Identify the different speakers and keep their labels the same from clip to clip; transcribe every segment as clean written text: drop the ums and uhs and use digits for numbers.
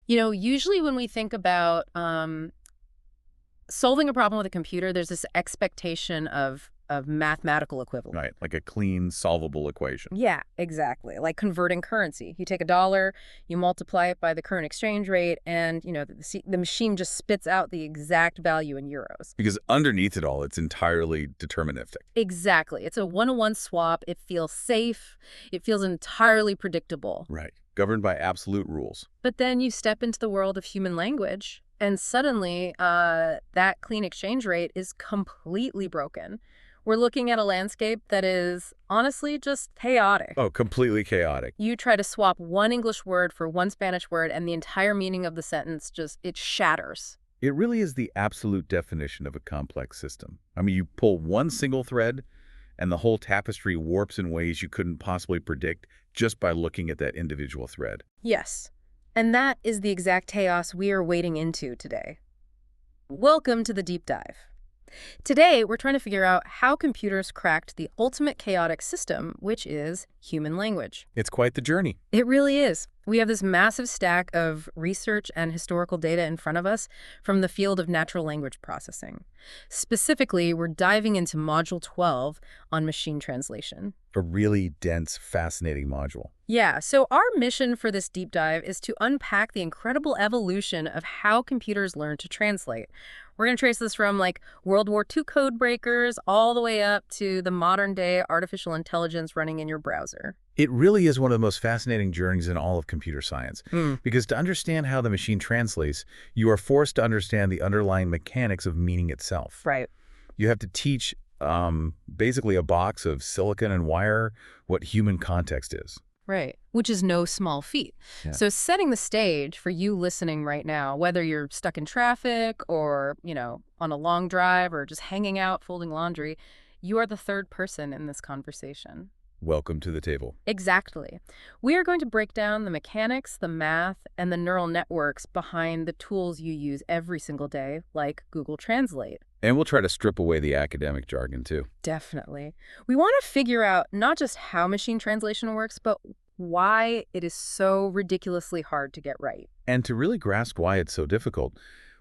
Speaker 1: Usually when we think about solving a problem with a computer, there's this expectation of mathematical equivalent.
Speaker 2: Right, like a clean, solvable equation.
Speaker 1: Yeah, exactly. Like converting currency. You take a dollar, you multiply it by the current exchange rate, and the machine just spits out the exact value in euros.
Speaker 2: Because underneath it all, it's entirely deterministic.
Speaker 1: Exactly. It's a one-to-one swap. It feels safe. It feels entirely predictable.
Speaker 2: Right, governed by absolute rules.
Speaker 1: But then you step into the world of human language, and suddenly that clean exchange rate is completely broken. We're looking at a landscape that is honestly just chaotic.
Speaker 2: Oh, completely chaotic.
Speaker 1: You try to swap one English word for one Spanish word, and the entire meaning of the sentence it shatters.
Speaker 2: It really is the absolute definition of a complex system. I mean, you pull one single thread, and the whole tapestry warps in ways you couldn't possibly predict just by looking at that individual thread.
Speaker 1: Yes. And that is the exact chaos we are wading into today. Welcome to the deep dive. Today, we're trying to figure out how computers cracked the ultimate chaotic system, which is human language.
Speaker 2: It's quite the journey.
Speaker 1: It really is. We have this massive stack of research and historical data in front of us from the field of natural language processing. Specifically, we're diving into Module 12 on machine translation.
Speaker 2: A really dense, fascinating module.
Speaker 1: Yeah, so our mission for this deep dive is to unpack the incredible evolution of how computers learn to translate. We're going to trace this from World War II code breakers all the way up to the modern day artificial intelligence running in your browser.
Speaker 2: It really is one of the most fascinating journeys in all of computer science. Because to understand how the machine translates, you are forced to understand the underlying mechanics of meaning itself.
Speaker 1: Right.
Speaker 2: You have to teach basically a box of silicon and wire what human context is.
Speaker 1: Right, which is no small feat.
Speaker 2: Yeah.
Speaker 1: So setting the stage for you listening right now, whether you're stuck in traffic or, on a long drive or just hanging out folding laundry, you are the third person in this conversation.
Speaker 2: Welcome to the table.
Speaker 1: Exactly. We are going to break down the mechanics, the math, and the neural networks behind the tools you use every single day, like Google Translate.
Speaker 2: And we'll try to strip away the academic jargon, too.
Speaker 1: Definitely. We want to figure out not just how machine translation works, but why it is so ridiculously hard to get right.
Speaker 2: And to really grasp why it's so difficult,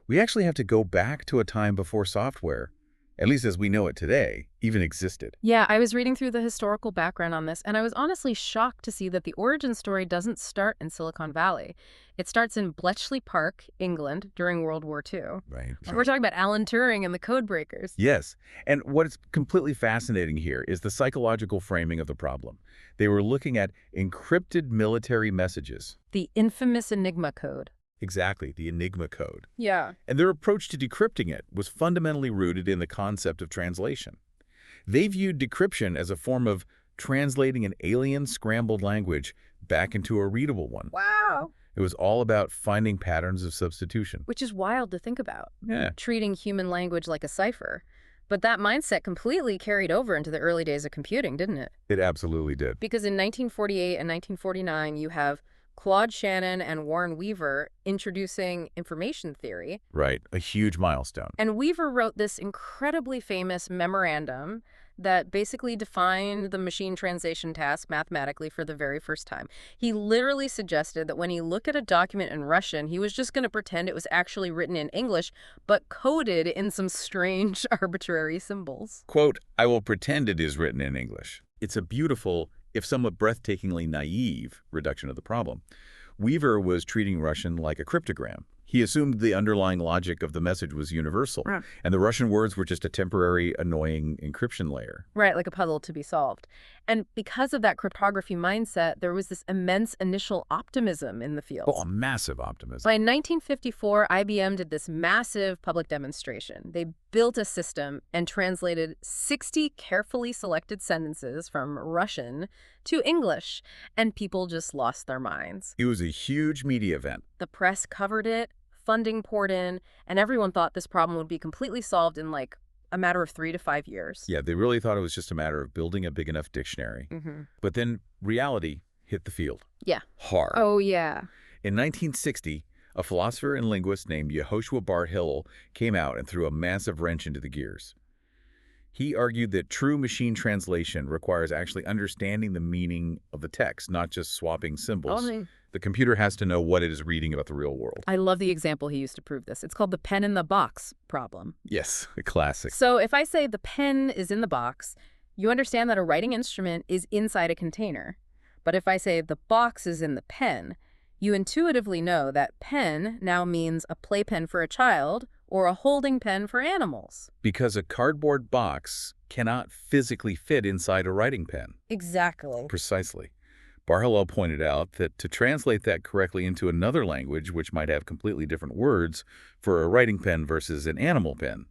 Speaker 2: we actually have to go back to a time before software, at least as we know it today, even existed.
Speaker 1: Yeah, I was reading through the historical background on this, and I was honestly shocked to see that the origin story doesn't start in Silicon Valley. It starts in Bletchley Park, England, during World War II.
Speaker 2: Right.
Speaker 1: We're talking about Alan Turing and the code breakers.
Speaker 2: Yes. And what's completely fascinating here is the psychological framing of the problem. They were looking at encrypted military messages.
Speaker 1: The infamous Enigma code.
Speaker 2: Exactly, the Enigma code.
Speaker 1: Yeah.
Speaker 2: And their approach to decrypting it was fundamentally rooted in the concept of translation. They viewed decryption as a form of translating an alien scrambled language back into a readable one.
Speaker 1: Wow.
Speaker 2: It was all about finding patterns of substitution.
Speaker 1: Which is wild to think about.
Speaker 2: Yeah.
Speaker 1: Treating human language like a cipher. But that mindset completely carried over into the early days of computing, didn't it?
Speaker 2: It absolutely did.
Speaker 1: Because in 1948 and 1949, you have Claude Shannon and Warren Weaver introducing information theory.
Speaker 2: Right, a huge milestone.
Speaker 1: And Weaver wrote this incredibly famous memorandum that basically defined the machine translation task mathematically for the very first time. He literally suggested that when he looked at a document in Russian, he was just going to pretend it was actually written in English, but coded in some strange arbitrary symbols.
Speaker 2: Quote, "I will pretend it is written in English." It's a beautiful, if somewhat breathtakingly naive, reduction of the problem. Weaver was treating Russian like a cryptogram. He assumed the underlying logic of the message was universal,
Speaker 1: Right.
Speaker 2: and the Russian words were just a temporary, annoying encryption layer.
Speaker 1: Right, like a puzzle to be solved. And because of that cryptography mindset, there was this immense initial optimism in the field.
Speaker 2: Oh, a massive optimism.
Speaker 1: By 1954, IBM did this massive public demonstration. They built a system and translated 60 carefully selected sentences from Russian to English, and people just lost their minds.
Speaker 2: It was a huge media event.
Speaker 1: The press covered it, funding poured in, and everyone thought this problem would be completely solved in a matter of 3 to 5 years.
Speaker 2: Yeah, they really thought it was just a matter of building a big enough dictionary. But then reality hit the field.
Speaker 1: Yeah.
Speaker 2: Hard.
Speaker 1: Oh, yeah.
Speaker 2: In 1960, a philosopher and linguist named Yehoshua Bar Hillel came out and threw a massive wrench into the gears. He argued that true machine translation requires actually understanding the meaning of the text, not just swapping symbols. The computer has to know what it is reading about the real world.
Speaker 1: I love the example he used to prove this. It's called the pen in the box problem.
Speaker 2: Yes, a classic.
Speaker 1: So if I say the pen is in the box, you understand that a writing instrument is inside a container. But if I say the box is in the pen, you intuitively know that pen now means a playpen for a child or a holding pen for animals.
Speaker 2: Because a cardboard box cannot physically fit inside a writing pen.
Speaker 1: Exactly.
Speaker 2: Precisely. Bar-Hillel pointed out that to translate that correctly into another language, which might have completely different words for a writing pen versus an animal pen,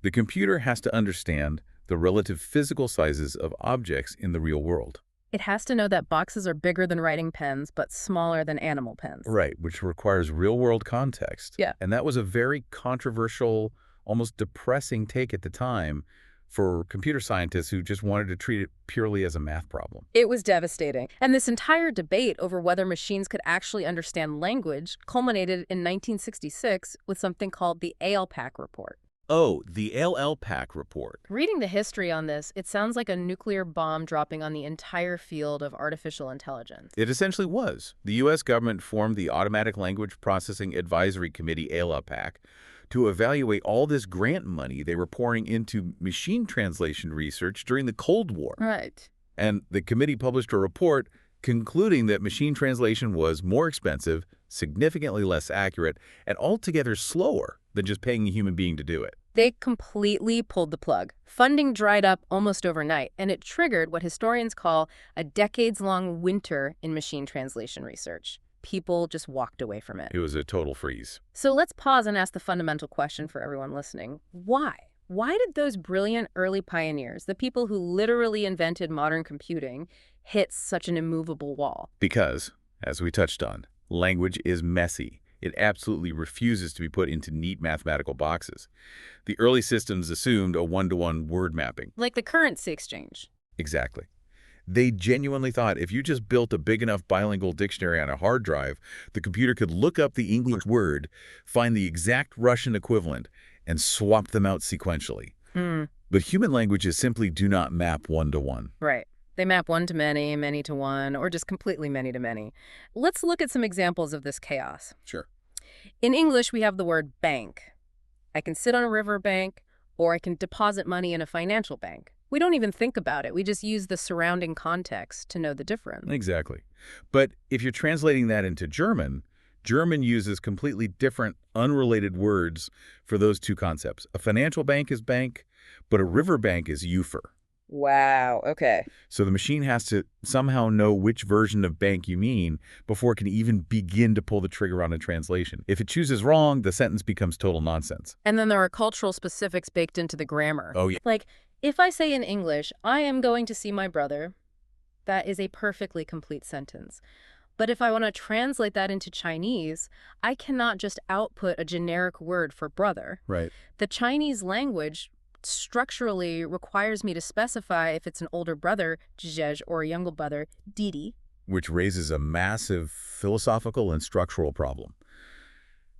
Speaker 2: the computer has to understand the relative physical sizes of objects in the real world.
Speaker 1: It has to know that boxes are bigger than writing pens, but smaller than animal pens.
Speaker 2: Right, which requires real-world context.
Speaker 1: Yeah.
Speaker 2: And that was a very controversial, almost depressing take at the time for computer scientists who just wanted to treat it purely as a math problem.
Speaker 1: It was devastating. And this entire debate over whether machines could actually understand language culminated in 1966 with something called the ALPAC report.
Speaker 2: Oh, the ALPAC report.
Speaker 1: Reading the history on this, it sounds like a nuclear bomb dropping on the entire field of artificial intelligence.
Speaker 2: It essentially was. The U.S. government formed the Automatic Language Processing Advisory Committee, ALPAC, to evaluate all this grant money they were pouring into machine translation research during the Cold War.
Speaker 1: Right.
Speaker 2: And the committee published a report concluding that machine translation was more expensive, significantly less accurate, and altogether slower than just paying a human being to do it.
Speaker 1: They completely pulled the plug. Funding dried up almost overnight, and it triggered what historians call a decades-long winter in machine translation research. People just walked away from it.
Speaker 2: It was a total freeze.
Speaker 1: So let's pause and ask the fundamental question for everyone listening. Why? Why did those brilliant early pioneers, the people who literally invented modern computing, hit such an immovable wall?
Speaker 2: Because, as we touched on, language is messy. It absolutely refuses to be put into neat mathematical boxes. The early systems assumed a one-to-one word mapping.
Speaker 1: Like the currency exchange.
Speaker 2: Exactly. They genuinely thought if you just built a big enough bilingual dictionary on a hard drive, the computer could look up the English word, find the exact Russian equivalent, and swap them out sequentially. But human languages simply do not map one-to-one.
Speaker 1: Right. They map one to many, many to one, or just completely many to many. Let's look at some examples of this chaos.
Speaker 2: Sure.
Speaker 1: In English, we have the word bank. I can sit on a river bank, or I can deposit money in a financial bank. We don't even think about it. We just use the surrounding context to know the difference.
Speaker 2: Exactly. But if you're translating that into German, German uses completely different, unrelated words for those two concepts. A financial bank is bank, but a river bank is Ufer.
Speaker 1: Wow, okay.
Speaker 2: So the machine has to somehow know which version of bank you mean before it can even begin to pull the trigger on a translation. If it chooses wrong, the sentence becomes total nonsense.
Speaker 1: And then there are cultural specifics baked into the grammar.
Speaker 2: Oh, yeah.
Speaker 1: Like, if I say in English, I am going to see my brother, that is a perfectly complete sentence. But if I want to translate that into Chinese, I cannot just output a generic word for brother.
Speaker 2: Right.
Speaker 1: The Chinese language structurally requires me to specify if it's an older brother, Zhezh, or a younger brother, Didi.
Speaker 2: Which raises a massive philosophical and structural problem.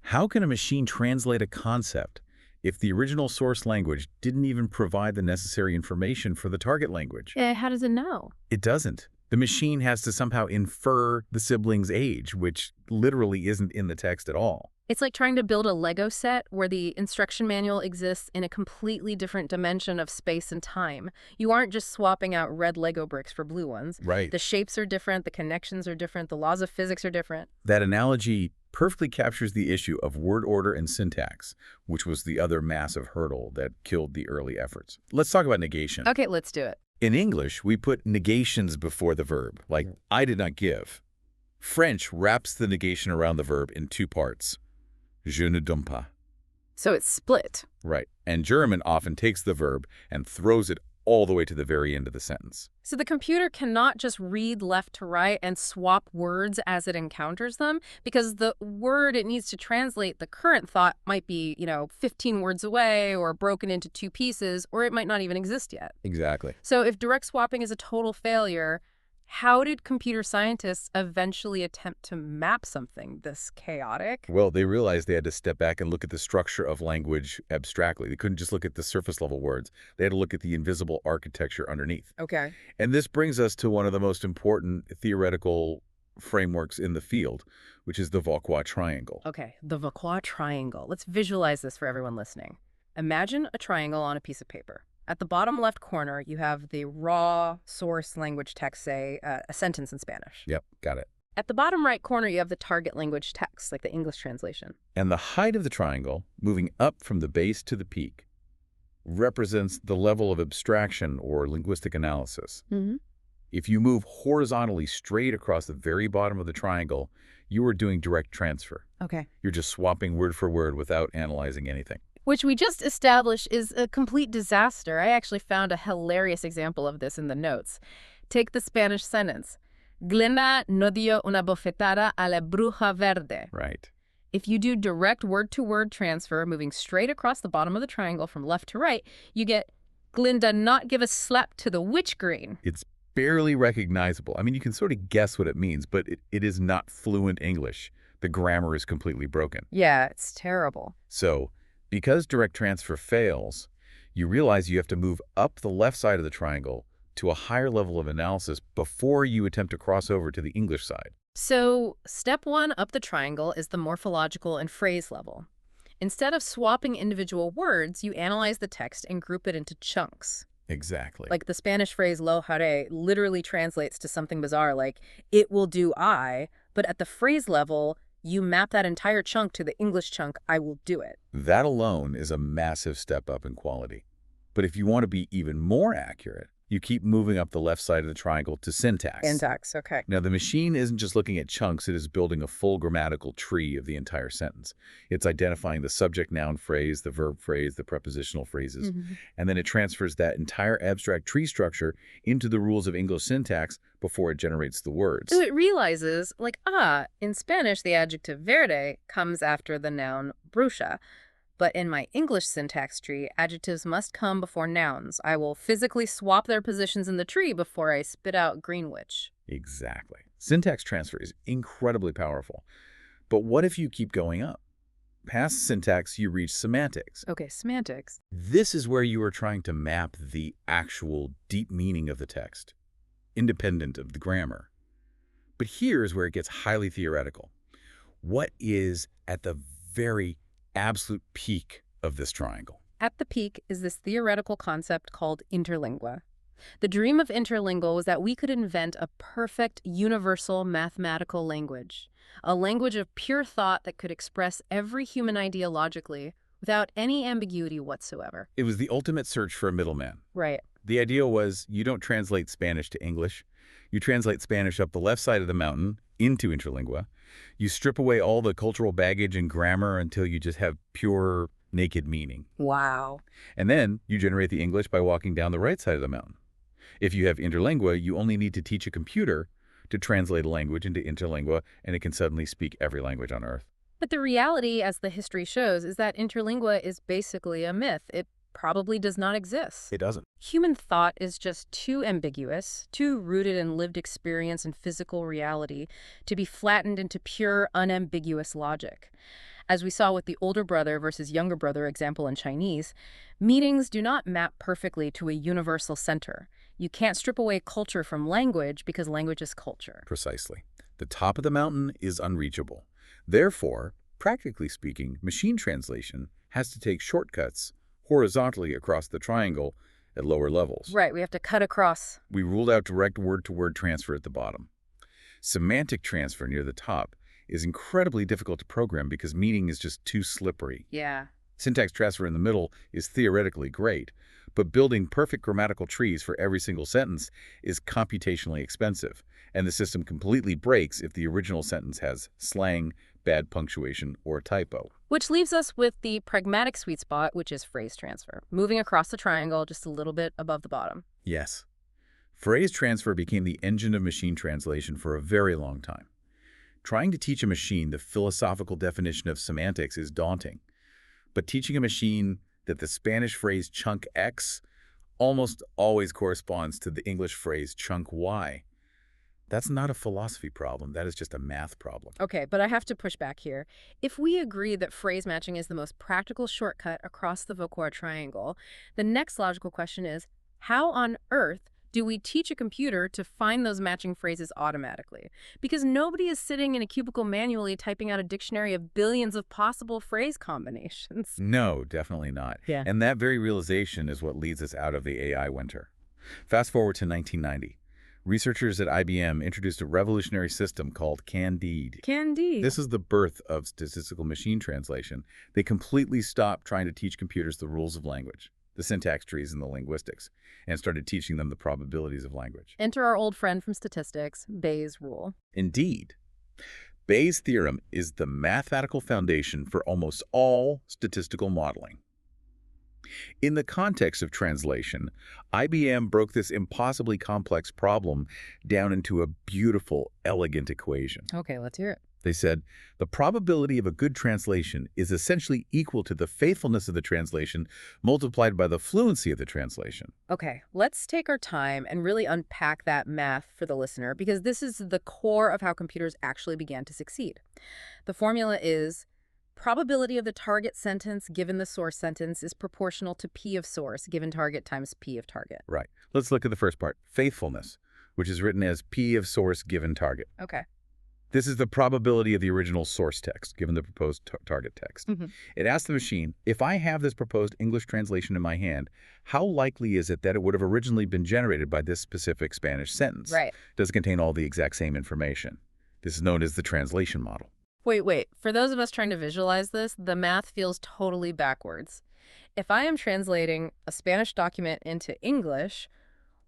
Speaker 2: How can a machine translate a concept if the original source language didn't even provide the necessary information for the target language?
Speaker 1: How does it know?
Speaker 2: It doesn't. The machine has to somehow infer the sibling's age, which literally isn't in the text at all.
Speaker 1: It's like trying to build a Lego set where the instruction manual exists in a completely different dimension of space and time. You aren't just swapping out red Lego bricks for blue ones.
Speaker 2: Right.
Speaker 1: The shapes are different, the connections are different, the laws of physics are different.
Speaker 2: That analogy perfectly captures the issue of word order and syntax, which was the other massive hurdle that killed the early efforts. Let's talk about negation.
Speaker 1: Okay, let's do it.
Speaker 2: In English, we put negations before the verb, like I did not give. French wraps the negation around the verb in two parts. Je ne donne pas.
Speaker 1: So it's split.
Speaker 2: Right. And German often takes the verb and throws it all the way to the very end of the sentence.
Speaker 1: So the computer cannot just read left to right and swap words as it encounters them, because the word it needs to translate the current thought might be, 15 words away or broken into two pieces, or it might not even exist yet.
Speaker 2: Exactly.
Speaker 1: So if direct swapping is a total failure, how did computer scientists eventually attempt to map something this chaotic?
Speaker 2: Well, they realized they had to step back and look at the structure of language abstractly. They couldn't just look at the surface level words. They had to look at the invisible architecture underneath.
Speaker 1: Okay.
Speaker 2: And this brings us to one of the most important theoretical frameworks in the field, which is the Vauquois triangle.
Speaker 1: Okay, the Vauquois triangle. Let's visualize this for everyone listening. Imagine a triangle on a piece of paper. At the bottom left corner, you have the raw source language text, say, a sentence in Spanish.
Speaker 2: Yep, got it.
Speaker 1: At the bottom right corner, you have the target language text, like the English translation.
Speaker 2: And the height of the triangle, moving up from the base to the peak, represents the level of abstraction or linguistic analysis.
Speaker 1: Mm-hmm.
Speaker 2: If you move horizontally straight across the very bottom of the triangle, you are doing direct transfer.
Speaker 1: Okay.
Speaker 2: You're just swapping word for word without analyzing anything.
Speaker 1: Which we just established is a complete disaster. I actually found a hilarious example of this in the notes. Take the Spanish sentence. Glenda no dio una bofetada a la bruja verde.
Speaker 2: Right.
Speaker 1: If you do direct word-to-word transfer, moving straight across the bottom of the triangle from left to right, you get Glinda not give a slap to the witch green.
Speaker 2: It's barely recognizable. I mean, you can sort of guess what it means, but it is not fluent English. The grammar is completely broken.
Speaker 1: Yeah, it's terrible.
Speaker 2: So, because direct transfer fails, you realize you have to move up the left side of the triangle to a higher level of analysis before you attempt to cross over to the English side.
Speaker 1: So, step one up the triangle is the morphological and phrase level. Instead of swapping individual words, you analyze the text and group it into chunks.
Speaker 2: Exactly.
Speaker 1: Like the Spanish phrase lo haré literally translates to something bizarre like, it will do I, but at the phrase level, you map that entire chunk to the English chunk, I will do it.
Speaker 2: That alone is a massive step up in quality. But if you want to be even more accurate, you keep moving up the left side of the triangle to syntax.
Speaker 1: Syntax, okay.
Speaker 2: Now, the machine isn't just looking at chunks, it is building a full grammatical tree of the entire sentence. It's identifying the subject-noun phrase, the verb phrase, the prepositional phrases, and then it transfers that entire abstract tree structure into the rules of English syntax before it generates the words.
Speaker 1: So it realizes, like, in Spanish, the adjective verde comes after the noun bruja. But in my English syntax tree, adjectives must come before nouns. I will physically swap their positions in the tree before I spit out green witch.
Speaker 2: Exactly. Syntax transfer is incredibly powerful. But what if you keep going up? Past syntax, you reach semantics.
Speaker 1: Okay, semantics.
Speaker 2: This is where you are trying to map the actual deep meaning of the text, independent of the grammar. But here's where it gets highly theoretical. What is at the very absolute peak of this triangle?
Speaker 1: At the peak is this theoretical concept called interlingua. The dream of interlingual was that we could invent a perfect, universal mathematical language, a language of pure thought that could express every human idea logically without any ambiguity whatsoever.
Speaker 2: It was the ultimate search for a middleman.
Speaker 1: Right.
Speaker 2: The idea was you don't translate Spanish to English. You translate Spanish up the left side of the mountain into interlingua. You strip away all the cultural baggage and grammar until you just have pure, naked meaning.
Speaker 1: Wow.
Speaker 2: And then you generate the English by walking down the right side of the mountain. If you have interlingua, you only need to teach a computer to translate a language into interlingua, and it can suddenly speak every language on Earth.
Speaker 1: But the reality, as the history shows, is that interlingua is basically a myth. It probably does not exist.
Speaker 2: It doesn't.
Speaker 1: Human thought is just too ambiguous, too rooted in lived experience and physical reality to be flattened into pure, unambiguous logic. As we saw with the older brother versus younger brother example in Chinese, meanings do not map perfectly to a universal center. You can't strip away culture from language because language is culture.
Speaker 2: Precisely. The top of the mountain is unreachable. Therefore, practically speaking, machine translation has to take shortcuts horizontally across the triangle at lower levels.
Speaker 1: Right, we have to cut across.
Speaker 2: We ruled out direct word-to-word transfer at the bottom. Semantic transfer near the top is incredibly difficult to program because meaning is just too slippery.
Speaker 1: Yeah.
Speaker 2: Syntax transfer in the middle is theoretically great, but building perfect grammatical trees for every single sentence is computationally expensive, and the system completely breaks if the original sentence has slang, bad punctuation, or a typo.
Speaker 1: Which leaves us with the pragmatic sweet spot, which is phrase transfer, moving across the triangle just a little bit above the bottom.
Speaker 2: Yes. Phrase transfer became the engine of machine translation for a very long time. Trying to teach a machine the philosophical definition of semantics is daunting, but teaching a machine that the Spanish phrase chunk X almost always corresponds to the English phrase chunk Y. That's not a philosophy problem. That is just a math problem.
Speaker 1: Okay, but I have to push back here. If we agree that phrase matching is the most practical shortcut across the Vauquois triangle, the next logical question is, how on earth Do we teach a computer to find those matching phrases automatically? Because nobody is sitting in a cubicle manually typing out a dictionary of billions of possible phrase combinations.
Speaker 2: No, definitely not.
Speaker 1: Yeah.
Speaker 2: And that very realization is what leads us out of the AI winter. Fast forward to 1990. Researchers at IBM introduced a revolutionary system called Candide.
Speaker 1: Candide.
Speaker 2: This is the birth of statistical machine translation. They completely stopped trying to teach computers the rules of language, the syntax trees and the linguistics, and started teaching them the probabilities of language.
Speaker 1: Enter our old friend from statistics, Bayes' rule.
Speaker 2: Indeed, Bayes' theorem is the mathematical foundation for almost all statistical modeling. In the context of translation, IBM broke this impossibly complex problem down into a beautiful, elegant equation.
Speaker 1: Okay, let's hear it.
Speaker 2: They said, the probability of a good translation is essentially equal to the faithfulness of the translation multiplied by the fluency of the translation.
Speaker 1: Okay, let's take our time and really unpack that math for the listener, because this is the core of how computers actually began to succeed. The formula is probability of the target sentence given the source sentence is proportional to P of source given target times P of target.
Speaker 2: Right. Let's look at the first part, faithfulness, which is written as P of source given target.
Speaker 1: Okay.
Speaker 2: This is the probability of the original source text, given the proposed target text. It asks the machine, if I have this proposed English translation in my hand, how likely is it that it would have originally been generated by this specific Spanish sentence?
Speaker 1: Right.
Speaker 2: Does it contain all the exact same information? This is known as the translation model.
Speaker 1: Wait. For those of us trying to visualize this, the math feels totally backwards. If I am translating a Spanish document into English,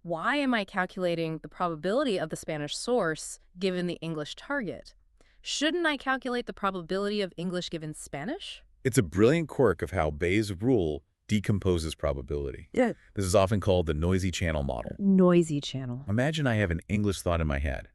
Speaker 1: why am I calculating the probability of the Spanish source given the English target? Shouldn't I calculate the probability of English given Spanish?
Speaker 2: It's a brilliant quirk of how Bayes' rule decomposes probability.
Speaker 1: Yeah.
Speaker 2: This is often called the noisy channel model.
Speaker 1: Noisy channel.
Speaker 2: Imagine I have an English thought in my head,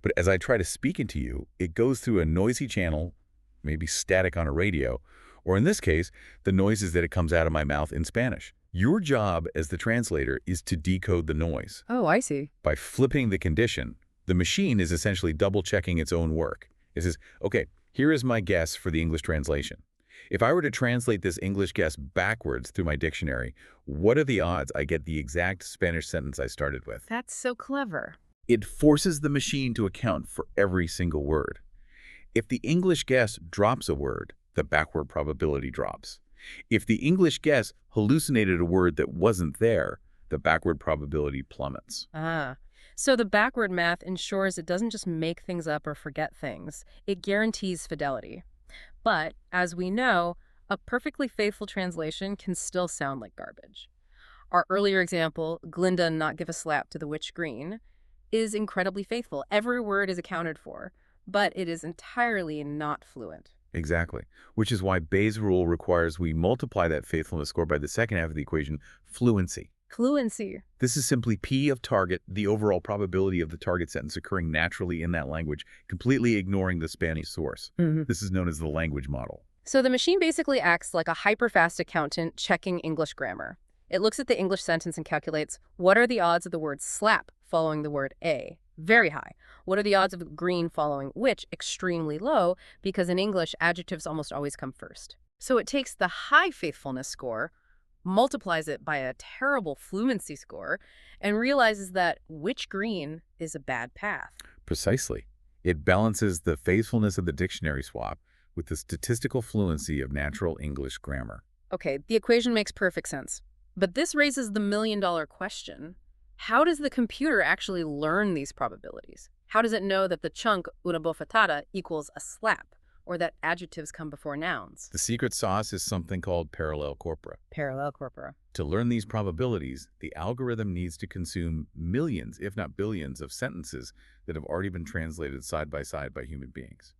Speaker 2: but as I try to speak into you, it goes through a noisy channel, maybe static on a radio, or in this case, the noise is that it comes out of my mouth in Spanish. Your job as the translator is to decode the noise.
Speaker 1: Oh, I see.
Speaker 2: By flipping the condition, the machine is essentially double-checking its own work. It says, okay, here is my guess for the English translation. If I were to translate this English guess backwards through my dictionary, what are the odds I get the exact Spanish sentence I started with?
Speaker 1: That's so clever.
Speaker 2: It forces the machine to account for every single word. If the English guess drops a word, the backward probability drops. If the English guess hallucinated a word that wasn't there, the backward probability plummets.
Speaker 1: So the backward math ensures it doesn't just make things up or forget things. It guarantees fidelity. But, as we know, a perfectly faithful translation can still sound like garbage. Our earlier example, Glinda not give a slap to the witch green, is incredibly faithful. Every word is accounted for, but it is entirely not fluent.
Speaker 2: Exactly, which is why Bayes' rule requires we multiply that faithfulness score by the second half of the equation, fluency.
Speaker 1: Fluency.
Speaker 2: This is simply P of target, the overall probability of the target sentence occurring naturally in that language, completely ignoring the Spanish source. This is known as the language model.
Speaker 1: So the machine basically acts like a hyper-fast accountant checking English grammar. It looks at the English sentence and calculates, what are the odds of the word slap following the word a? Very high. What are the odds of green following which? Extremely low, because in English, adjectives almost always come first. So it takes the high faithfulness score, multiplies it by a terrible fluency score, and realizes that which green is a bad path.
Speaker 2: Precisely. It balances the faithfulness of the dictionary swap with the statistical fluency of natural English grammar.
Speaker 1: Okay, the equation makes perfect sense. But this raises the million-dollar question. How does the computer actually learn these probabilities? How does it know that the chunk una bofetada equals a slap, or that adjectives come before nouns?
Speaker 2: The secret sauce is something called parallel corpora.
Speaker 1: Parallel corpora.
Speaker 2: To learn these probabilities, the algorithm needs to consume millions, if not billions, of sentences that have already been translated side by human beings.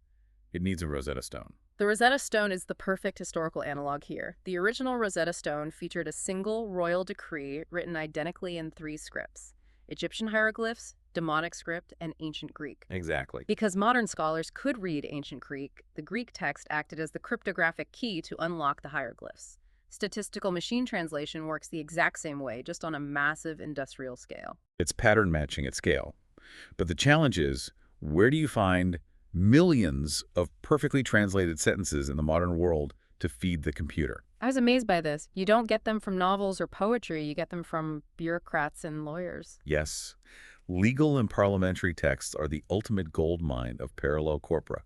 Speaker 2: It needs a Rosetta Stone.
Speaker 1: The Rosetta Stone is the perfect historical analog here. The original Rosetta Stone featured a single royal decree written identically in 3 scripts: Egyptian hieroglyphs, Demotic script, and Ancient Greek.
Speaker 2: Exactly.
Speaker 1: Because modern scholars could read Ancient Greek, the Greek text acted as the cryptographic key to unlock the hieroglyphs. Statistical machine translation works the exact same way, just on a massive industrial scale.
Speaker 2: It's pattern matching at scale. But the challenge is, where do you find millions of perfectly translated sentences in the modern world to feed the computer?
Speaker 1: I was amazed by this. You don't get them from novels or poetry, you get them from bureaucrats and lawyers.
Speaker 2: Yes, legal and parliamentary texts are the ultimate gold mine of parallel corpora.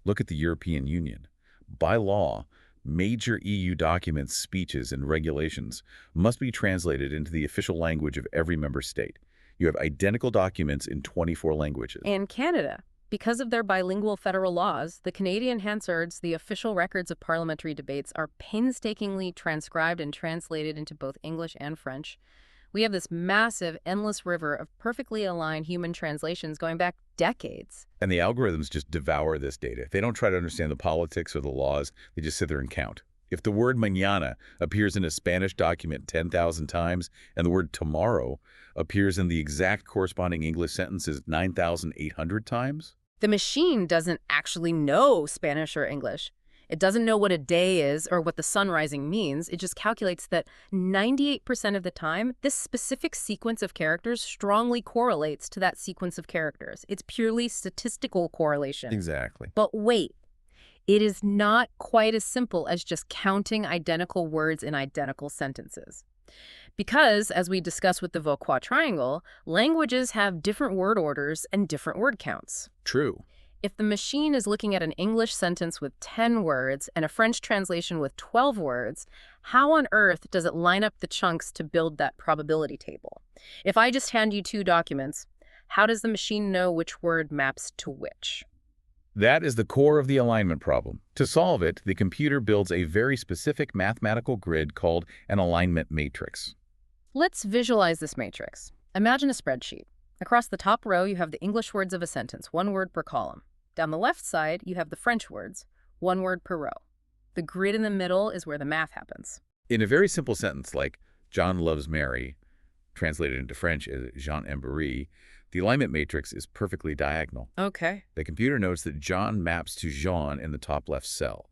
Speaker 2: Look at the European Union. By law, major EU documents, speeches, and regulations must be translated into the official language of every member state. You have identical documents in 24 languages.
Speaker 1: And Canada. Because of their bilingual federal laws, the Canadian Hansards, the official records of parliamentary debates, are painstakingly transcribed and translated into both English and French. We have this massive, endless river of perfectly aligned human translations going back decades.
Speaker 2: And the algorithms just devour this data. They don't try to understand the politics or the laws. They just sit there and count. If the word mañana appears in a Spanish document 10,000 times and the word tomorrow appears in the exact corresponding English sentences 9,800 times,
Speaker 1: The machine doesn't actually know Spanish or English. It doesn't know what a day is or what the sun rising means. It just calculates that 98% of the time, this specific sequence of characters strongly correlates to that sequence of characters. It's purely statistical correlation.
Speaker 2: exactly.
Speaker 1: But wait, it is not quite as simple as just counting identical words in identical sentences. Because, as we discussed with the Vauquois triangle, languages have different word orders and different word counts.
Speaker 2: True.
Speaker 1: If the machine is looking at an English sentence with 10 words and a French translation with 12 words, how on earth does it line up the chunks to build that probability table? If I just hand you two documents, how does the machine know which word maps to which?
Speaker 2: That is the core of the alignment problem. To solve it, the computer builds a very specific mathematical grid called an alignment matrix.
Speaker 1: Let's visualize this matrix. Imagine a spreadsheet. Across the top row, you have the English words of a sentence, one word per column. Down the left side, you have the French words, one word per row. The grid in the middle is where the math happens.
Speaker 2: In a very simple sentence like John loves Mary, translated into French as Jean aime Marie, the alignment matrix is perfectly diagonal.
Speaker 1: Okay.
Speaker 2: The computer notes that John maps to Jean in the top left cell.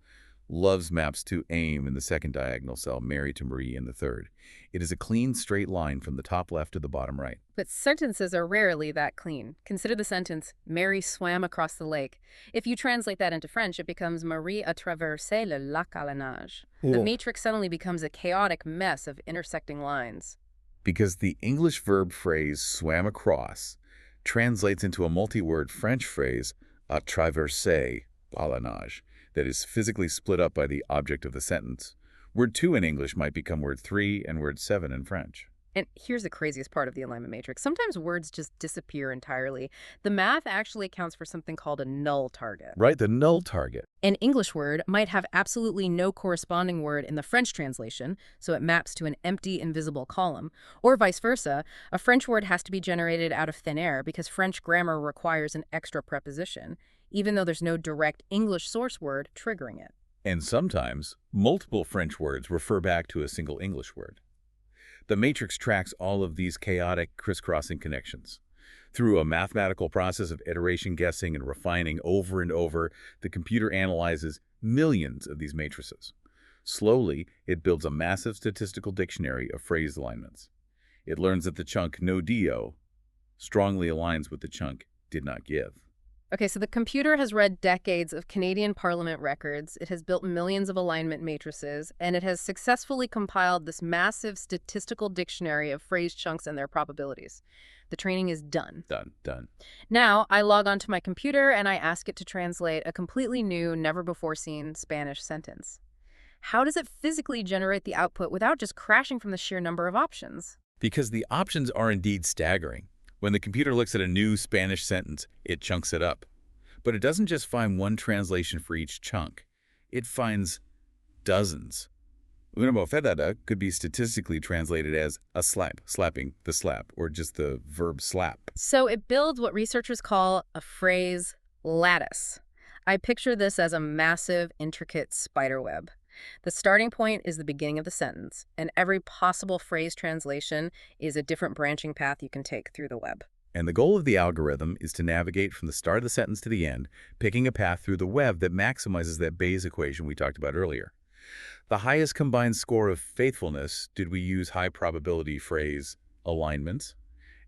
Speaker 2: Loves maps to aim in the second diagonal cell, Mary to Marie in the third. It is a clean, straight line from the top left to the bottom right.
Speaker 1: But sentences are rarely that clean. Consider the sentence, Mary swam across the lake. If you translate that into French, it becomes Marie a traversé le lac à la nage. The matrix suddenly becomes a chaotic mess of intersecting lines.
Speaker 2: Because the English verb phrase swam across translates into a multi-word French phrase, à traverser à la nage, that is physically split up by the object of the sentence. Word 2 in English might become word 3 and word 7 in French.
Speaker 1: And here's the craziest part of the alignment matrix. Sometimes words just disappear entirely. The math actually accounts for something called a null target.
Speaker 2: Right, the null target.
Speaker 1: An English word might have absolutely no corresponding word in the French translation, so it maps to an empty, invisible column. Or vice versa, a French word has to be generated out of thin air because French grammar requires an extra preposition, even though there's no direct English source word triggering it.
Speaker 2: And sometimes, multiple French words refer back to a single English word. The matrix tracks all of these chaotic, crisscrossing connections. Through a mathematical process of iteration, guessing, and refining over and over, the computer analyzes millions of these matrices. Slowly, it builds a massive statistical dictionary of phrase alignments. It learns that the chunk no dio strongly aligns with the chunk did not give.
Speaker 1: Okay, so the computer has read decades of Canadian Parliament records, it has built millions of alignment matrices, and it has successfully compiled this massive statistical dictionary of phrase chunks and their probabilities. The training is done.
Speaker 2: Done.
Speaker 1: Now, I log onto my computer and I ask it to translate a completely new, never-before-seen Spanish sentence. How does it physically generate the output without just crashing from the sheer number of options?
Speaker 2: Because the options are indeed staggering. When the computer looks at a new Spanish sentence, it chunks it up. But it doesn't just find one translation for each chunk. It finds dozens. Una bofetada could be statistically translated as a slap, slapping, the slap, or just the verb slap.
Speaker 1: So it builds what researchers call a phrase lattice. I picture this as a massive, intricate spider web. The starting point is the beginning of the sentence, and every possible phrase translation is a different branching path you can take through the web.
Speaker 2: And the goal of the algorithm is to navigate from the start of the sentence to the end, picking a path through the web that maximizes that Bayes equation we talked about earlier. The highest combined score of faithfulness did we use high probability phrase alignments,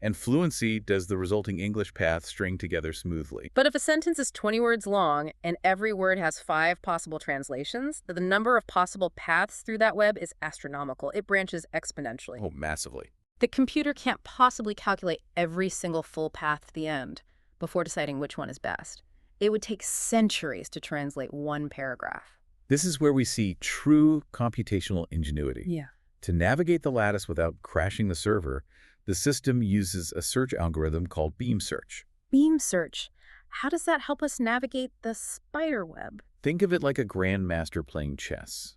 Speaker 2: And fluency does the resulting English path string together smoothly.
Speaker 1: But if a sentence is 20 words long and every word has 5 possible translations, the number of possible paths through that web is astronomical. It branches exponentially.
Speaker 2: Oh, massively.
Speaker 1: The computer can't possibly calculate every single full path to the end before deciding which one is best. It would take centuries to translate one paragraph.
Speaker 2: This is where we see true computational ingenuity.
Speaker 1: Yeah.
Speaker 2: To navigate the lattice without crashing the server, the system uses a search algorithm called beam search.
Speaker 1: Beam search. How does that help us navigate the spider web?
Speaker 2: Think of it like a grandmaster playing chess.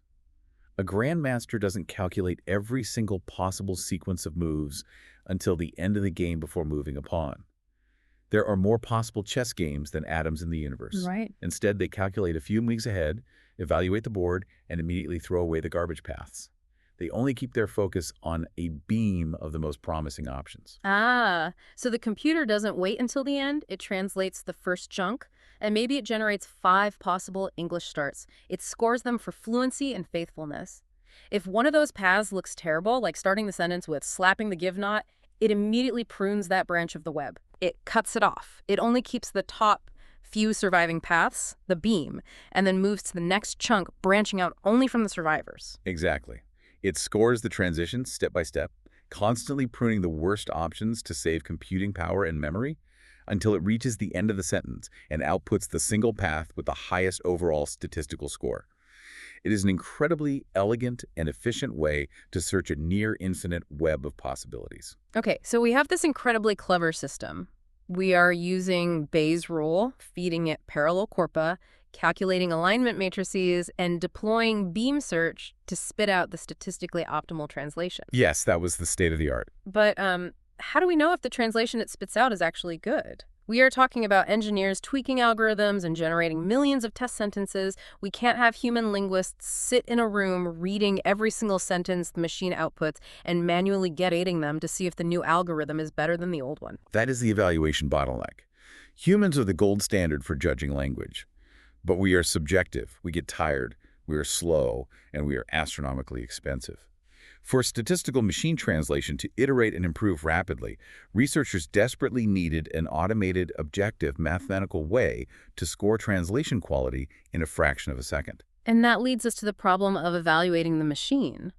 Speaker 2: A grandmaster doesn't calculate every single possible sequence of moves until the end of the game before moving a pawn. There are more possible chess games than atoms in the universe.
Speaker 1: Right.
Speaker 2: Instead, they calculate a few moves ahead, evaluate the board, and immediately throw away the garbage paths. They only keep their focus on a beam of the most promising options.
Speaker 1: Ah, so the computer doesn't wait until the end. It translates the first chunk, and maybe it generates 5 possible English starts. It scores them for fluency and faithfulness. If one of those paths looks terrible, like starting the sentence with slapping the give not, it immediately prunes that branch of the web. It cuts it off. It only keeps the top few surviving paths, the beam, and then moves to the next chunk, branching out only from the survivors.
Speaker 2: Exactly. It scores the transitions step by step, constantly pruning the worst options to save computing power and memory until it reaches the end of the sentence and outputs the single path with the highest overall statistical score. It is an incredibly elegant and efficient way to search a near-infinite web of possibilities.
Speaker 1: Okay, so we have this incredibly clever system. We are using Bayes' rule, feeding it parallel corpora, calculating alignment matrices, and deploying beam search to spit out the statistically optimal translation.
Speaker 2: Yes, that was the state of the art.
Speaker 1: But how do we know if the translation it spits out is actually good? We are talking about engineers tweaking algorithms and generating millions of test sentences. We can't have human linguists sit in a room reading every single sentence the machine outputs and manually grading them to see if the new algorithm is better than the old one.
Speaker 2: That is the evaluation bottleneck. Humans are the gold standard for judging language. But we are subjective, we get tired, we are slow, and we are astronomically expensive. For statistical machine translation to iterate and improve rapidly, researchers desperately needed an automated, objective, mathematical way to score translation quality in a fraction of a second.
Speaker 1: And that leads us to the problem of evaluating the machine.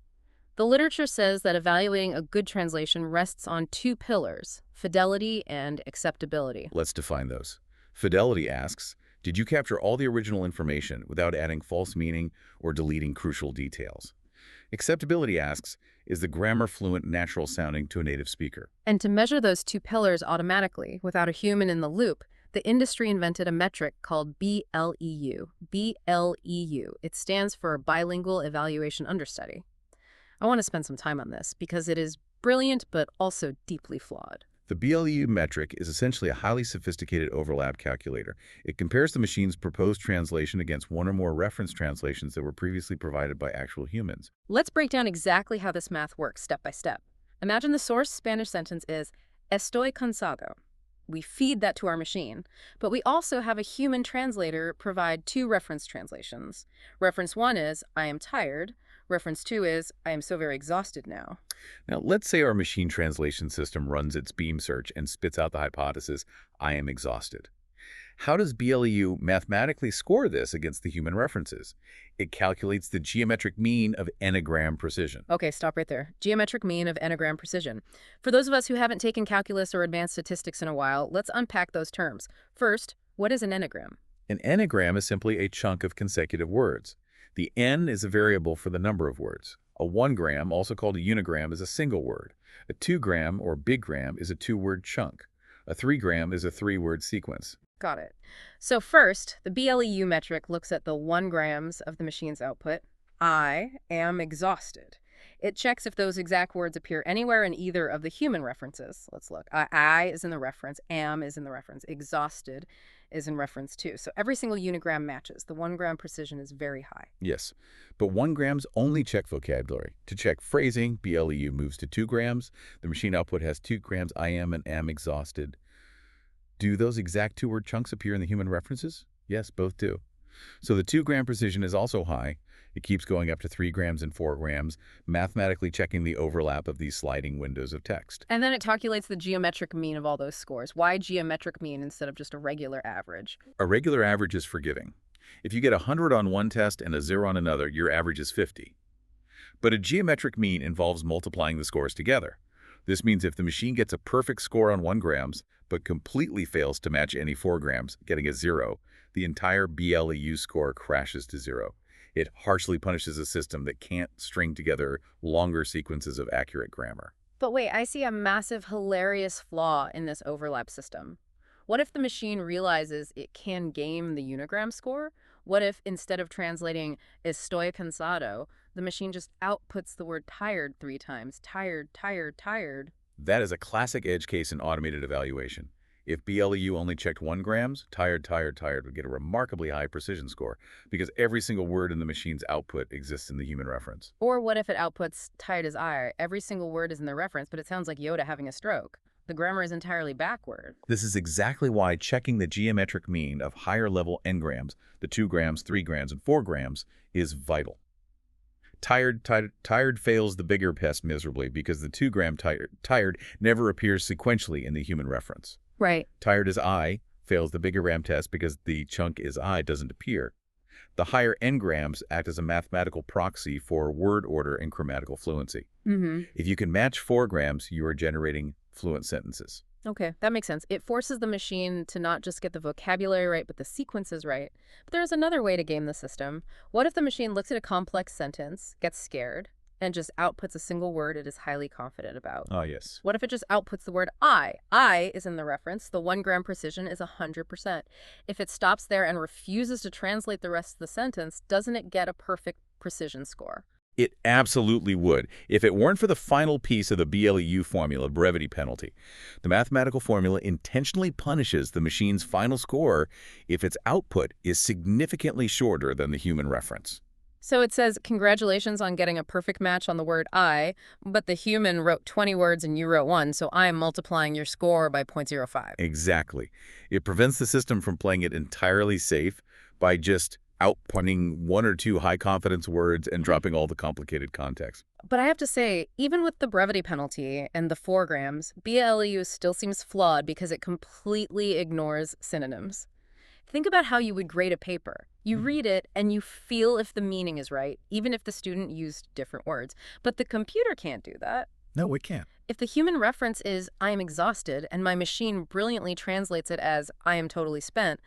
Speaker 1: The literature says that evaluating a good translation rests on 2 pillars, fidelity and acceptability.
Speaker 2: Let's define those. Fidelity asks, did you capture all the original information without adding false meaning or deleting crucial details? Acceptability asks, is the grammar fluent, natural sounding to a native speaker?
Speaker 1: And to measure those 2 pillars automatically, without a human in the loop, the industry invented a metric called BLEU. BLEU. It stands for Bilingual Evaluation Understudy. I want to spend some time on this because it is brilliant but also deeply flawed.
Speaker 2: The BLEU metric is essentially a highly sophisticated overlap calculator. It compares the machine's proposed translation against one or more reference translations that were previously provided by actual humans.
Speaker 1: Let's break down exactly how this math works step by step. Imagine the source Spanish sentence is "Estoy cansado." We feed that to our machine, but we also have a human translator provide 2 reference translations. Reference 1 is, "I am tired." Reference 2 is, "I am so very exhausted now."
Speaker 2: Now, let's say our machine translation system runs its beam search and spits out the hypothesis, I am exhausted. How does BLEU mathematically score this against the human references? It calculates the geometric mean of n-gram precision.
Speaker 1: Okay, stop right there. Geometric mean of n-gram precision. For those of us who haven't taken calculus or advanced statistics in a while, let's unpack those terms. First, what is an n-gram?
Speaker 2: An n-gram is simply a chunk of consecutive words. The n is a variable for the number of words. A 1 gram, also called a unigram, is a single word. A 2 gram or big gram is a 2-word chunk. A 3 gram is a 3-word sequence.
Speaker 1: Got it. So first, the BLEU metric looks at the 1 grams of the machine's output. I am exhausted. It checks if those exact words appear anywhere in either of the human references. Let's look. I is in the reference, am is in the reference, exhausted is in reference too. So every single unigram matches. The 1 gram precision is very high.
Speaker 2: Yes, but 1 grams only check vocabulary. To check phrasing, BLEU moves to 2 grams. The machine output has 2 grams I am and am exhausted. Do those exact 2-word chunks appear in the human references? Yes, both do. So the 2-gram precision is also high. It keeps going up to 3 grams and 4 grams, mathematically checking the overlap of these sliding windows of text.
Speaker 1: And then it calculates the geometric mean of all those scores. Why geometric mean instead of just a regular average?
Speaker 2: A regular average is forgiving. If you get 100 on one test and a 0 on another, your average is 50. But a geometric mean involves multiplying the scores together. This means if the machine gets a perfect score on 1 grams, but completely fails to match any 4 grams, getting a 0, the entire BLEU score crashes to 0. It harshly punishes a system that can't string together longer sequences of accurate grammar.
Speaker 1: But wait, I see a massive, hilarious flaw in this overlap system. What if the machine realizes it can game the unigram score? What if, instead of translating estoy cansado, the machine just outputs the word tired 3 times? Tired, tired, tired.
Speaker 2: That is a classic edge case in automated evaluation. If BLEU only checked 1 grams, tired, tired, tired would get a remarkably high precision score because every single word in the machine's output exists in the human reference.
Speaker 1: Or what if it outputs tired as I? Every single word is in the reference, but it sounds like Yoda having a stroke. The grammar is entirely backward.
Speaker 2: This is exactly why checking the geometric mean of higher-level n-grams, the 2 grams, 3 grams, and 4 grams, is vital. Tired fails the bigger pest miserably because the 2-gram tired never appears sequentially in the human reference.
Speaker 1: Right.
Speaker 2: Tired as I fails the bigger gram test because the chunk is I doesn't appear. The higher n-grams act as a mathematical proxy for word order and grammatical fluency. If you can match 4 grams, you are generating fluent sentences.
Speaker 1: Okay, that makes sense. It forces the machine to not just get the vocabulary right, but the sequences right. But there's another way to game the system. What if the machine looks at a complex sentence, gets scared, and just outputs a single word it is highly confident about?
Speaker 2: Ah, yes.
Speaker 1: What if it just outputs the word I? I is in the reference. The 1 gram precision is 100%. If it stops there and refuses to translate the rest of the sentence, doesn't it get a perfect precision score?
Speaker 2: It absolutely would, if it weren't for the final piece of the BLEU formula, brevity penalty. The mathematical formula intentionally punishes the machine's final score if its output is significantly shorter than the human reference.
Speaker 1: So it says, congratulations on getting a perfect match on the word I, but the human wrote 20 words and you wrote 1, so I am multiplying your score by 0.05.
Speaker 2: Exactly. It prevents the system from playing it entirely safe by just outpunting 1 or 2 high-confidence words and dropping all the complicated context.
Speaker 1: But I have to say, even with the brevity penalty and the 4 grams, BLEU still seems flawed because it completely ignores synonyms. Think about how you would grade a paper. You read it and you feel if the meaning is right, even if the student used different words. But the computer can't do that.
Speaker 2: No, it can't.
Speaker 1: If the human reference is I am exhausted and my machine brilliantly translates it as I am totally spent,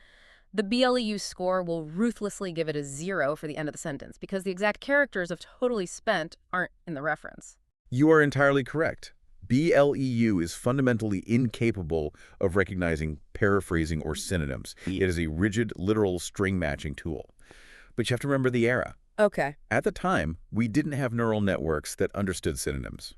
Speaker 1: the BLEU score will ruthlessly give it a 0 for the end of the sentence because the exact characters of totally spent aren't in the reference.
Speaker 2: You are entirely correct. BLEU is fundamentally incapable of recognizing paraphrasing or synonyms. It is a rigid, literal string matching tool. But you have to remember the era.
Speaker 1: Okay.
Speaker 2: At the time, we didn't have neural networks that understood synonyms.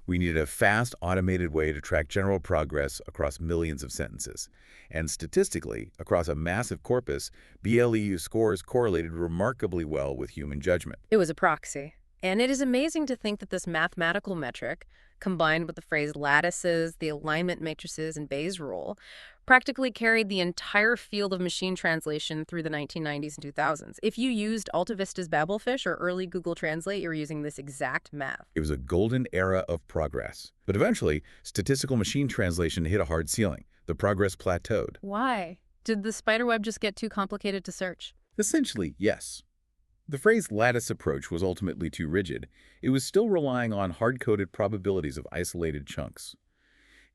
Speaker 2: We needed a fast, automated way to track general progress across millions of sentences. And statistically, across a massive corpus, BLEU scores correlated remarkably well with human judgment.
Speaker 1: It was a proxy. And it is amazing to think that this mathematical metric, combined with the phrase lattices, the alignment matrices, and Bayes' rule, practically carried the entire field of machine translation through the 1990s and 2000s. If you used AltaVista's Babelfish or early Google Translate, you were using this exact math.
Speaker 2: It was a golden era of progress. But eventually, statistical machine translation hit a hard ceiling. The progress plateaued.
Speaker 1: Why? Did the spiderweb just get too complicated to search?
Speaker 2: Essentially, yes. The phrase lattice approach was ultimately too rigid. It was still relying on hard-coded probabilities of isolated chunks.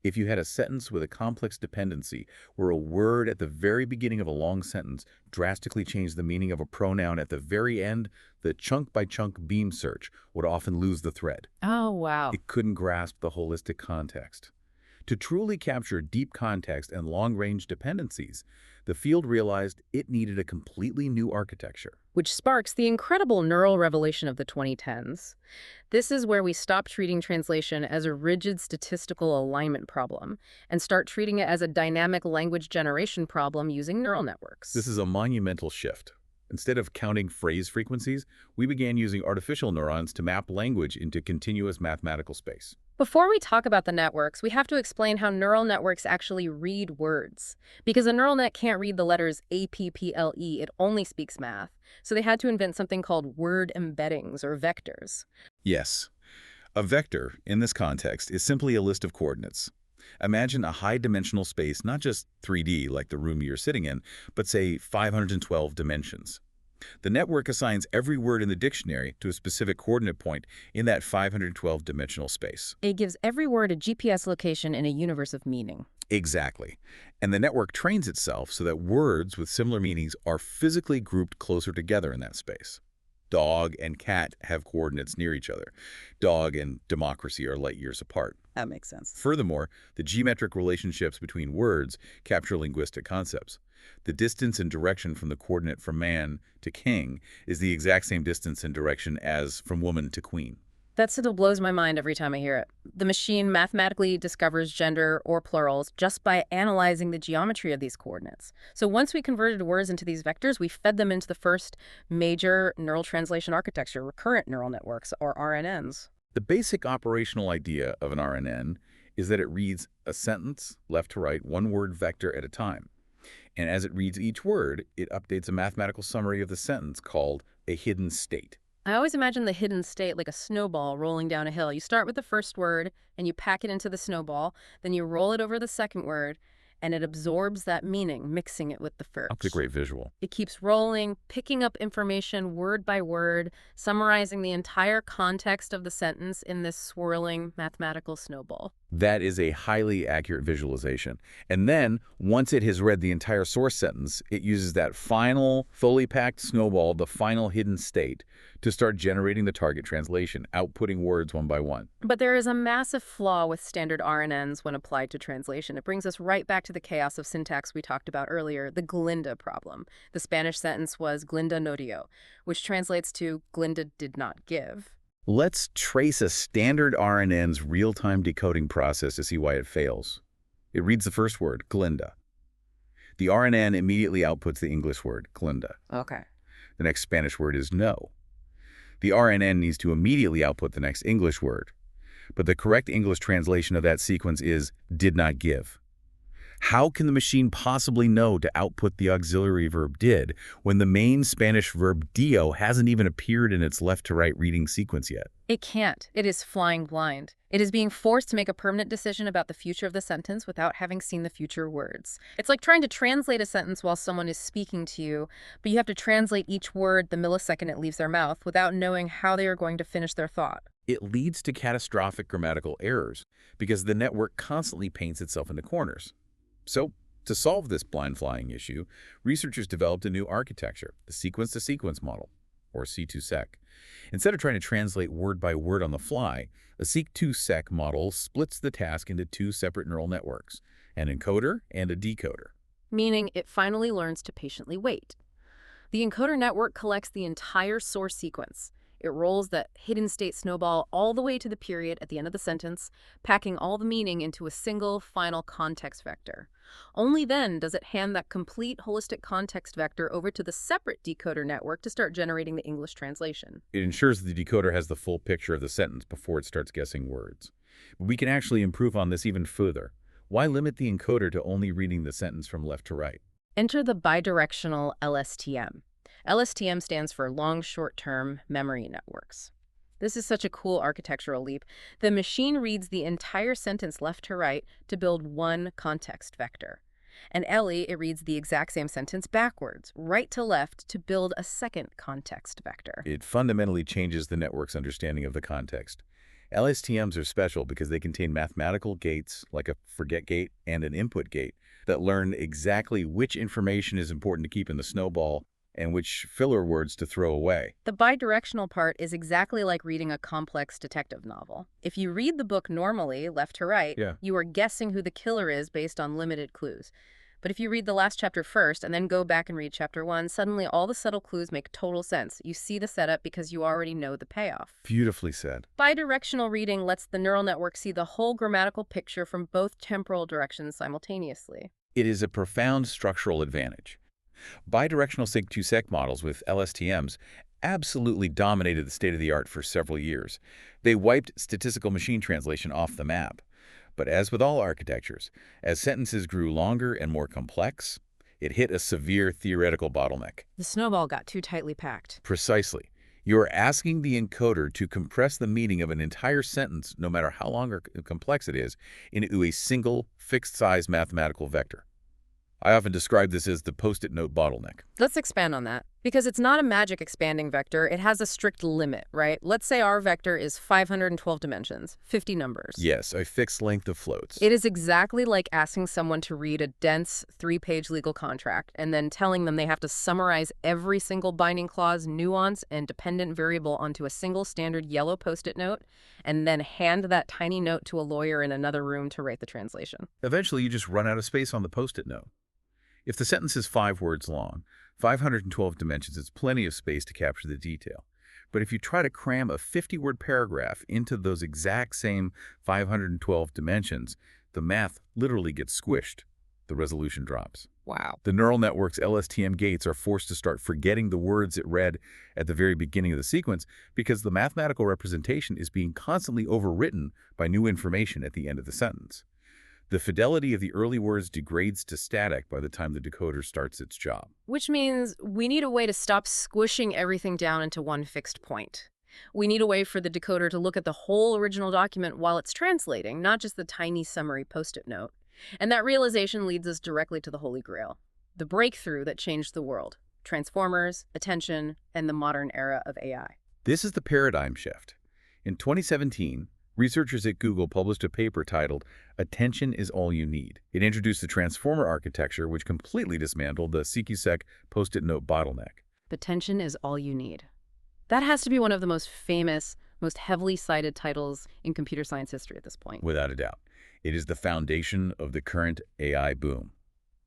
Speaker 2: If you had a sentence with a complex dependency where a word at the very beginning of a long sentence drastically changed the meaning of a pronoun at the very end, the chunk-by-chunk beam search would often lose the thread.
Speaker 1: Oh, wow.
Speaker 2: It couldn't grasp the holistic context. To truly capture deep context and long-range dependencies, the field realized it needed a completely new architecture.
Speaker 1: Which sparks the incredible neural revelation of the 2010s. This is where we stop treating translation as a rigid statistical alignment problem and start treating it as a dynamic language generation problem using neural networks.
Speaker 2: This is a monumental shift. Instead of counting phrase frequencies, we began using artificial neurons to map language into continuous mathematical space.
Speaker 1: Before we talk about the networks, we have to explain how neural networks actually read words. Because a neural net can't read the letters APPLE, it only speaks math. So they had to invent something called word embeddings or vectors.
Speaker 2: Yes. A vector, in this context, is simply a list of coordinates. Imagine a high-dimensional space, not just 3D like the room you're sitting in, but say 512 dimensions. The network assigns every word in the dictionary to a specific coordinate point in that 512-dimensional space.
Speaker 1: It gives every word a GPS location in a universe of meaning.
Speaker 2: Exactly. And the network trains itself so that words with similar meanings are physically grouped closer together in that space. Dog and cat have coordinates near each other. Dog and democracy are light years apart.
Speaker 1: That makes sense.
Speaker 2: Furthermore, the geometric relationships between words capture linguistic concepts. The distance and direction from the coordinate from man to king is the exact same distance and direction as from woman to queen.
Speaker 1: That still blows my mind every time I hear it. The machine mathematically discovers gender or plurals just by analyzing the geometry of these coordinates. So once we converted words into these vectors, we fed them into the first major neural translation architecture, recurrent neural networks, or RNNs.
Speaker 2: The basic operational idea of an RNN is that it reads a sentence, left to right, one word vector at a time. And as it reads each word, it updates a mathematical summary of the sentence called a hidden state.
Speaker 1: I always imagine the hidden state like a snowball rolling down a hill. You start with the first word and you pack it into the snowball, then you roll it over the second word, and it absorbs that meaning, mixing it with the
Speaker 2: That's a
Speaker 1: first.
Speaker 2: great visual.
Speaker 1: It keeps rolling, picking up information word by word, summarizing the entire context of the sentence in this swirling mathematical snowball.
Speaker 2: That is a highly accurate visualization. And then, once it has read the entire source sentence, it uses that final, fully packed snowball, the final hidden state, to start generating the target translation, outputting words one by one.
Speaker 1: But there is a massive flaw with standard RNNs when applied to translation. It brings us right back to the chaos of syntax we talked about earlier, the Glinda problem. The Spanish sentence was Glinda no dio, which translates to Glinda did not give.
Speaker 2: Let's trace a standard RNN's real-time decoding process to see why it fails. It reads the first word, Glinda. The RNN immediately outputs the English word, Glinda.
Speaker 1: Okay.
Speaker 2: The next Spanish word is no. The RNN needs to immediately output the next English word. But the correct English translation of that sequence is did not give. How can the machine possibly know to output the auxiliary verb did when the main Spanish verb dio hasn't even appeared in its left-to-right reading sequence yet?
Speaker 1: It can't. It is flying blind. It is being forced to make a permanent decision about the future of the sentence without having seen the future words. It's like trying to translate a sentence while someone is speaking to you, but you have to translate each word the millisecond it leaves their mouth without knowing how they are going to finish their thought.
Speaker 2: It leads to catastrophic grammatical errors because the network constantly paints itself into corners. So, to solve this blind flying issue, researchers developed a new architecture, the sequence-to-sequence model, or C2-sec. Instead of trying to translate word by word on the fly, a seq2-sec model splits the task into two separate neural networks, an encoder and a decoder.
Speaker 1: Meaning it finally learns to patiently wait. The encoder network collects the entire source sequence. It rolls that hidden state snowball all the way to the period at the end of the sentence, packing all the meaning into a single final context vector. Only then does it hand that complete holistic context vector over to the separate decoder network to start generating the English translation.
Speaker 2: It ensures the decoder has the full picture of the sentence before it starts guessing words. But we can actually improve on this even further. Why limit the encoder to only reading the sentence from left to right?
Speaker 1: Enter the bidirectional LSTM. LSTM stands for Long Short-Term Memory Networks. This is such a cool architectural leap. The machine reads the entire sentence left to right to build one context vector. And Ellie, it reads the exact same sentence backwards, right to left, to build a second context vector.
Speaker 2: It fundamentally changes the network's understanding of the context. LSTMs are special because they contain mathematical gates, like a forget gate and an input gate, that learn exactly which information is important to keep in the snowball and which filler words to throw away.
Speaker 1: The bidirectional part is exactly like reading a complex detective novel. If you read the book normally, left to right, you are guessing who the killer is based on limited clues. But if you read the last chapter first and then go back and read chapter 1, suddenly all the subtle clues make total sense. You see the setup because you already know the payoff.
Speaker 2: Beautifully said.
Speaker 1: Bidirectional reading lets the neural network see the whole grammatical picture from both temporal directions simultaneously.
Speaker 2: It is a profound structural advantage. Bidirectional seq2-sec models with LSTMs absolutely dominated the state-of-the-art for several years. They wiped statistical machine translation off the map. But as with all architectures, as sentences grew longer and more complex, it hit a severe theoretical bottleneck.
Speaker 1: The snowball got too tightly packed.
Speaker 2: Precisely. You are asking the encoder to compress the meaning of an entire sentence, no matter how long or complex it is, into a single, fixed-size mathematical vector. I often describe this as the post-it note bottleneck.
Speaker 1: Let's expand on that. Because it's not a magic expanding vector, it has a strict limit, right? Let's say our vector is 512 dimensions, 50 numbers.
Speaker 2: Yes, a fixed length of floats.
Speaker 1: It is exactly like asking someone to read a dense 3-page legal contract and then telling them they have to summarize every single binding clause, nuance, and dependent variable onto a single standard yellow post-it note and then hand that tiny note to a lawyer in another room to write the translation.
Speaker 2: Eventually, you just run out of space on the post-it note. If the sentence is 5 words long, 512 dimensions is plenty of space to capture the detail. But if you try to cram a 50-word paragraph into those exact same 512 dimensions, the math literally gets squished. The resolution drops.
Speaker 1: Wow.
Speaker 2: The neural network's LSTM gates are forced to start forgetting the words it read at the very beginning of the sequence because the mathematical representation is being constantly overwritten by new information at the end of the sentence. The fidelity of the early words degrades to static by the time the decoder starts its job.
Speaker 1: Which means we need a way to stop squishing everything down into one fixed point. We need a way for the decoder to look at the whole original document while it's translating, not just the tiny summary post-it note. And that realization leads us directly to the Holy Grail, the breakthrough that changed the world: transformers, attention, and the modern era of AI.
Speaker 2: This is the paradigm shift. In 2017, researchers at Google published a paper titled "Attention is All You Need." It introduced the transformer architecture, which completely dismantled the CQ-sec post-it note bottleneck.
Speaker 1: Attention is all you need. That has to be one of the most famous, most heavily cited titles in computer science history at this point.
Speaker 2: Without a doubt, it is the foundation of the current AI boom.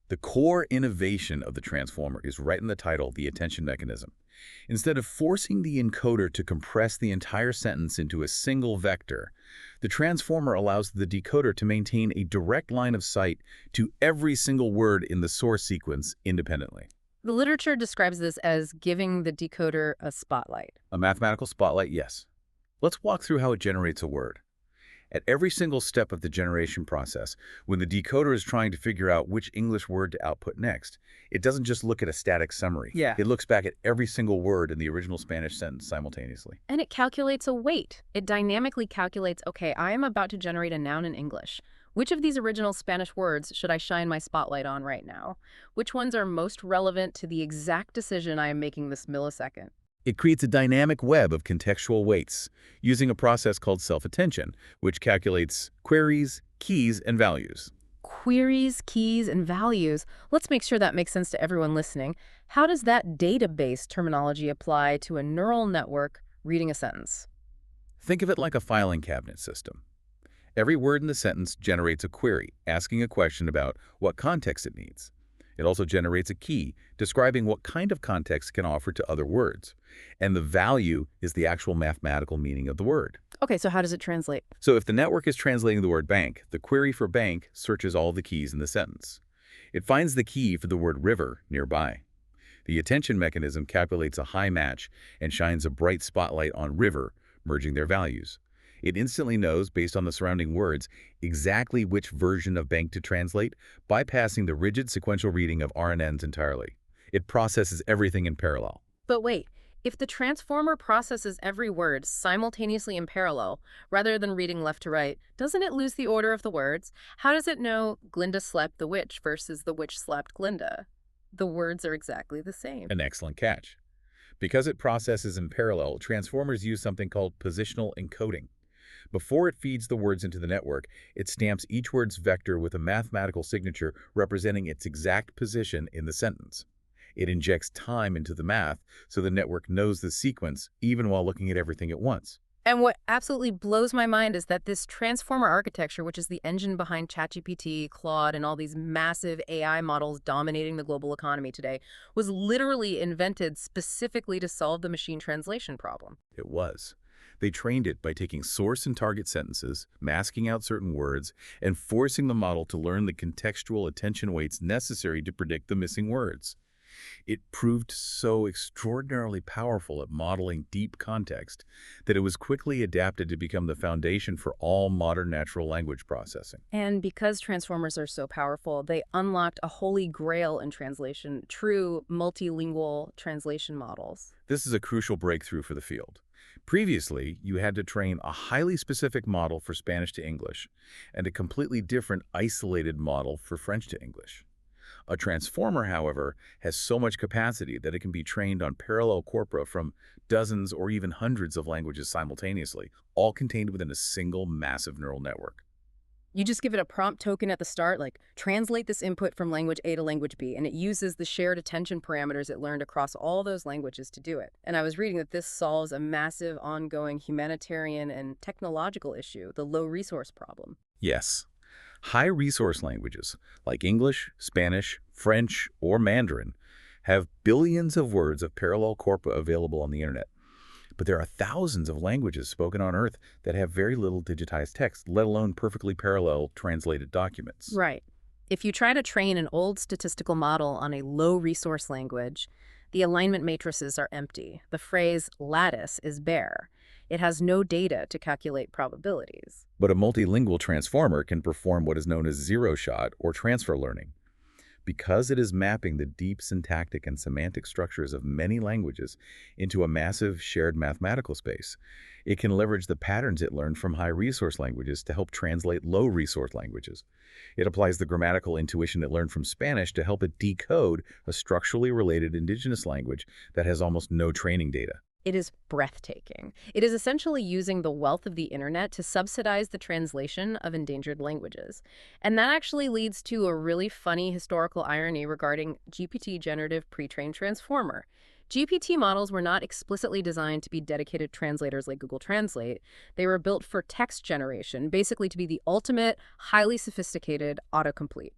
Speaker 2: The core innovation of the transformer is right in the title, the attention mechanism. Instead of forcing the encoder to compress the entire sentence into a single vector, the transformer allows the decoder to maintain a direct line of sight to every single word in the source sequence independently.
Speaker 1: The literature describes this as giving the decoder a spotlight.
Speaker 2: A mathematical spotlight, yes. Let's walk through how it generates a word. At every single step of the generation process, when the decoder is trying to figure out which English word to output next, it doesn't just look at a static summary.
Speaker 1: Yeah.
Speaker 2: It looks back at every single word in the original Spanish sentence simultaneously.
Speaker 1: And it calculates a weight. It dynamically calculates, okay, I am about to generate a noun in English. Which of these original Spanish words should I shine my spotlight on right now? Which ones are most relevant to the exact decision I am making this millisecond?
Speaker 2: It creates a dynamic web of contextual weights using a process called self-attention, which calculates queries, keys, and values.
Speaker 1: Queries, keys, and values. Let's make sure that makes sense to everyone listening. How does that database terminology apply to a neural network reading a sentence?
Speaker 2: Think of it like a filing cabinet system. Every word in the sentence generates a query, asking a question about what context it needs. It also generates a key, describing what kind of context it can offer to other words. And the value is the actual mathematical meaning of the word.
Speaker 1: Okay, so how does it translate?
Speaker 2: So if the network is translating the word bank, the query for bank searches all the keys in the sentence. It finds the key for the word river nearby. The attention mechanism calculates a high match and shines a bright spotlight on river, merging their values. It instantly knows, based on the surrounding words, exactly which version of bank to translate, bypassing the rigid sequential reading of RNNs entirely. It processes everything in parallel.
Speaker 1: But wait, if the transformer processes every word simultaneously in parallel, rather than reading left to right, doesn't it lose the order of the words? How does it know Glinda slept the witch versus the witch slept Glinda? The words are exactly the same.
Speaker 2: An excellent catch. Because it processes in parallel, transformers use something called positional encoding. Before it feeds the words into the network, it stamps each word's vector with a mathematical signature representing its exact position in the sentence. It injects time into the math so the network knows the sequence even while looking at everything at once.
Speaker 1: And what absolutely blows my mind is that this transformer architecture, which is the engine behind ChatGPT, Claude, and all these massive AI models dominating the global economy today, was literally invented specifically to solve the machine translation problem.
Speaker 2: It was. They trained it by taking source and target sentences, masking out certain words, and forcing the model to learn the contextual attention weights necessary to predict the missing words. It proved so extraordinarily powerful at modeling deep context that it was quickly adapted to become the foundation for all modern natural language processing.
Speaker 1: And because transformers are so powerful, they unlocked a holy grail in translation, true multilingual translation models.
Speaker 2: This is a crucial breakthrough for the field. Previously, you had to train a highly specific model for Spanish to English and a completely different isolated model for French to English. A transformer, however, has so much capacity that it can be trained on parallel corpora from dozens or even hundreds of languages simultaneously, all contained within a single massive neural network.
Speaker 1: You just give it a prompt token at the start, like translate this input from language A to language B, and it uses the shared attention parameters it learned across all those languages to do it. And I was reading that this solves a massive ongoing humanitarian and technological issue, the low resource problem.
Speaker 2: Yes, high-resource languages like English, Spanish, French, or Mandarin have billions of words of parallel corpora available on the internet. But there are thousands of languages spoken on Earth that have very little digitized text, let alone perfectly parallel translated documents.
Speaker 1: Right. If you try to train an old statistical model on a low resource language, the alignment matrices are empty. The phrase lattice is bare. It has no data to calculate probabilities.
Speaker 2: But a multilingual transformer can perform what is known as zero-shot or transfer learning. Because it is mapping the deep syntactic and semantic structures of many languages into a massive shared mathematical space, it can leverage the patterns it learned from high-resource languages to help translate low-resource languages. It applies the grammatical intuition it learned from Spanish to help it decode a structurally related indigenous language that has almost no training data.
Speaker 1: It is breathtaking. It is essentially using the wealth of the internet to subsidize the translation of endangered languages. And that actually leads to a really funny historical irony regarding GPT generative pre-trained transformer. GPT models were not explicitly designed to be dedicated translators like Google Translate. They were built for text generation, basically to be the ultimate, highly sophisticated autocomplete.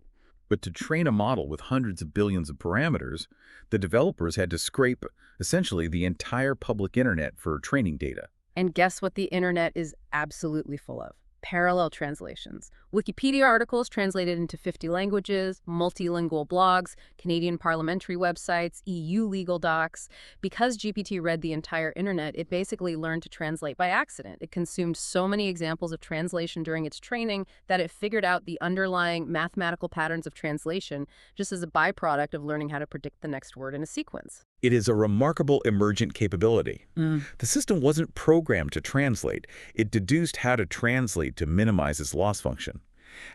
Speaker 2: But to train a model with hundreds of billions of parameters, the developers had to scrape essentially the entire public internet for training data.
Speaker 1: And guess what the internet is absolutely full of? Parallel translations. Wikipedia articles translated into 50 languages, multilingual blogs, Canadian parliamentary websites, EU legal docs. Because GPT read the entire internet, it basically learned to translate by accident. It consumed so many examples of translation during its training that it figured out the underlying mathematical patterns of translation just as a byproduct of learning how to predict the next word in a sequence.
Speaker 2: It is a remarkable emergent capability. The system wasn't programmed to translate. It deduced how to translate to minimize its loss function.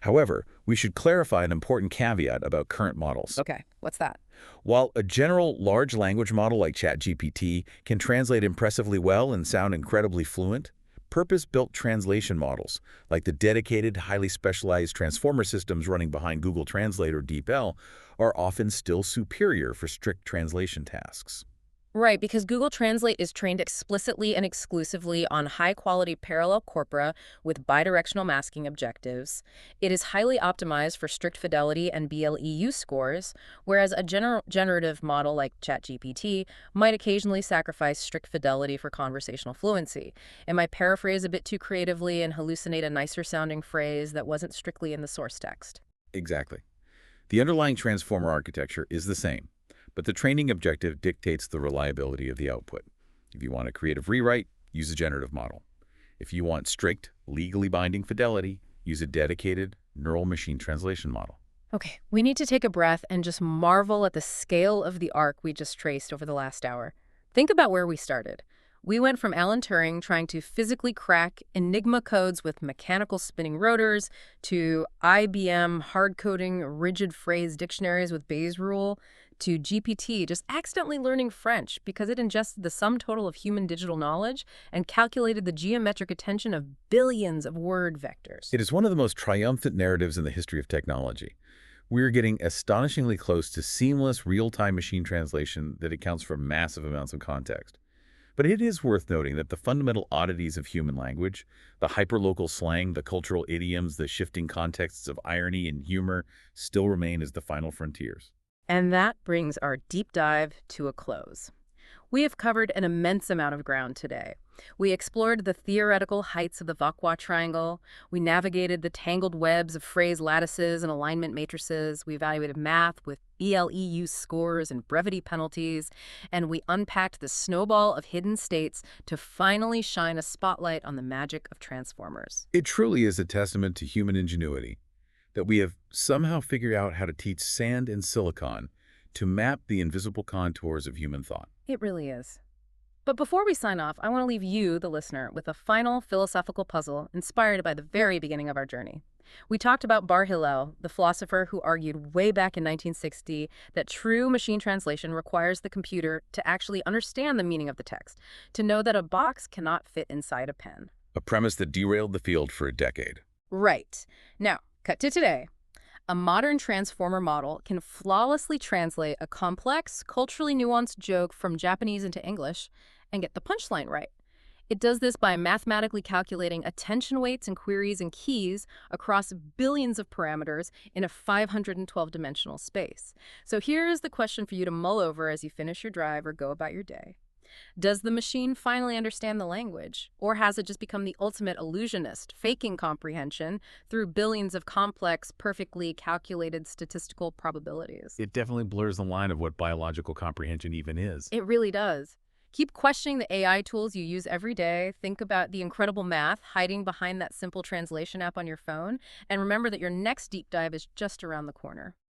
Speaker 2: However, we should clarify an important caveat about current models.
Speaker 1: Okay, what's that?
Speaker 2: While a general large language model like ChatGPT can translate impressively well and sound incredibly fluent, purpose-built translation models, like the dedicated, highly specialized transformer systems running behind Google Translate or DeepL, are often still superior for strict translation tasks.
Speaker 1: Right, because Google Translate is trained explicitly and exclusively on high-quality parallel corpora with bidirectional masking objectives. It is highly optimized for strict fidelity and BLEU scores, whereas a generative model like ChatGPT might occasionally sacrifice strict fidelity for conversational fluency. It might paraphrase a bit too creatively and hallucinate a nicer-sounding phrase that wasn't strictly in the source text.
Speaker 2: Exactly. The underlying transformer architecture is the same, but the training objective dictates the reliability of the output. If you want a creative rewrite, use a generative model. If you want strict, legally binding fidelity, use a dedicated neural machine translation model.
Speaker 1: Okay, we need to take a breath and just marvel at the scale of the arc we just traced over the last hour. Think about where we started. We went from Alan Turing trying to physically crack Enigma codes with mechanical spinning rotors to IBM hard-coding rigid phrase dictionaries with Bayes' rule to GPT just accidentally learning French because it ingested the sum total of human digital knowledge and calculated the geometric attention of billions of word vectors.
Speaker 2: It is one of the most triumphant narratives in the history of technology. We're getting astonishingly close to seamless real-time machine translation that accounts for massive amounts of context. But it is worth noting that the fundamental oddities of human language, the hyperlocal slang, the cultural idioms, the shifting contexts of irony and humor, still remain as the final frontiers.
Speaker 1: And that brings our deep dive to a close. We have covered an immense amount of ground today. We explored the theoretical heights of the Vauquois triangle. We navigated the tangled webs of phrase lattices and alignment matrices. We evaluated math with ELEU scores and brevity penalties, and we unpacked the snowball of hidden states to finally shine a spotlight on the magic of transformers.
Speaker 2: It truly is a testament to human ingenuity that we have somehow figured out how to teach sand and silicon to map the invisible contours of human thought.
Speaker 1: It really is. But before we sign off, I want to leave you, the listener, with a final philosophical puzzle inspired by the very beginning of our journey. We talked about Bar Hillel, the philosopher who argued way back in 1960 that true machine translation requires the computer to actually understand the meaning of the text, to know that a box cannot fit inside a pen.
Speaker 2: A premise that derailed the field for a decade.
Speaker 1: Right. Now, cut to today. A modern transformer model can flawlessly translate a complex, culturally nuanced joke from Japanese into English and get the punchline right. It does this by mathematically calculating attention weights and queries and keys across billions of parameters in a 512-dimensional space. So here's the question for you to mull over as you finish your drive or go about your day. Does the machine finally understand the language, or has it just become the ultimate illusionist, faking comprehension through billions of complex, perfectly calculated statistical probabilities?
Speaker 2: It definitely blurs the line of what biological comprehension even is.
Speaker 1: It really does. Keep questioning the AI tools you use every day. Think about the incredible math hiding behind that simple translation app on your phone. And remember that your next deep dive is just around the corner.